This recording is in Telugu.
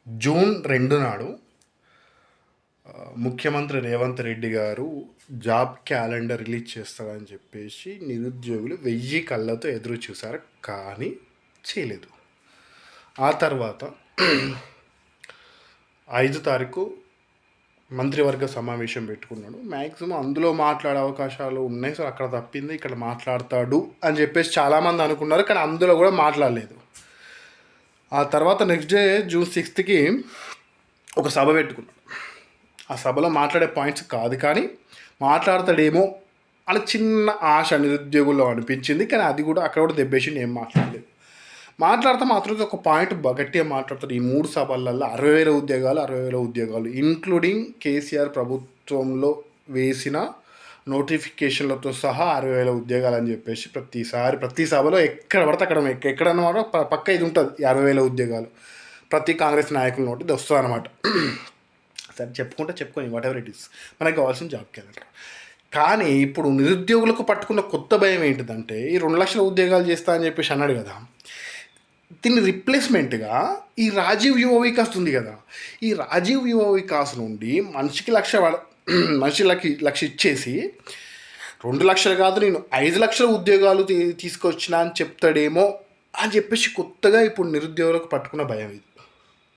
జూన్ 2 నాడు ముఖ్యమంత్రి రేవంత్ రెడ్డి గారు జాబ్ క్యాలెండర్ రిలీజ్ చేస్తారని చెప్పేసి నిరుద్యోగులు 1000 కళ్ళతో ఎదురు చూశారు, కానీ చేయలేదు. ఆ తర్వాత 5 తారీఖు మంత్రివర్గ సమావేశం పెట్టుకున్నాడు. మ్యాక్సిమం అందులో మాట్లాడే అవకాశాలు ఉన్నాయి, సో అక్కడ తప్పింది ఇక్కడ మాట్లాడతాడు అని చెప్పేసి చాలామంది అనుకున్నారు, కానీ అందులో కూడా మాట్లాడలేదు. ఆ తర్వాత నెక్స్ట్ డే జూన్ 6కి ఒక సభ పెట్టుకున్నాడు. ఆ సభలో మాట్లాడే పాయింట్స్ కాదు, కానీ మాట్లాడతాడేమో అని చిన్న ఆశ నిరుద్యోగుల్లో అనిపించింది, కానీ అది కూడా అక్కడ కూడా దెబ్బేసి ఏం మాట్లాడలేదు. మాట్లాడితే మాత్రం ఒక పాయింట్ గట్టిగా మాట్లాడతారు. ఈ 3 సభలలో 60,000 ఉద్యోగాలు ఇంక్లూడింగ్ కేసీఆర్ ప్రభుత్వంలో వేసిన నోటిఫికేషన్లతో సహా 60,000 ఉద్యోగాలు అని చెప్పేసి ప్రతి సభలో ఎక్కడ పడితే అక్కడ ఎక్కడన్నమాట పక్క ఇది ఉంటుంది. 60,000 ఉద్యోగాలు ప్రతి కాంగ్రెస్ నాయకుల నోటి ఇది వస్తుంది అనమాట. సరే చెప్పుకొని వాట్ ఎవర్ ఇట్ ఈస్, మనకు కావాల్సిన జాబ్ క్యాలెండర్. కానీ ఇప్పుడు నిరుద్యోగులకు పట్టుకున్న కొత్త భయం ఏంటిదంటే, ఈ 2 లక్షల ఉద్యోగాలు చేస్తా అని చెప్పేసి అన్నాడు కదా, దీన్ని రిప్లేస్మెంట్గా ఈ రాజీవ్ యువ వికాస్ ఉంది కదా, ఈ రాజీవ్ యువ వికాస్ నుండి మనిషికి లక్ష ఇచ్చేసి 2 లక్షలు కాదు నేను 5 లక్షల ఉద్యోగాలు తీసుకొచ్చినా అని చెప్తాడేమో అని చెప్పేసి కొత్తగా ఇప్పుడు నిరుద్యోగులకు పట్టుకున్న భయం ఇది.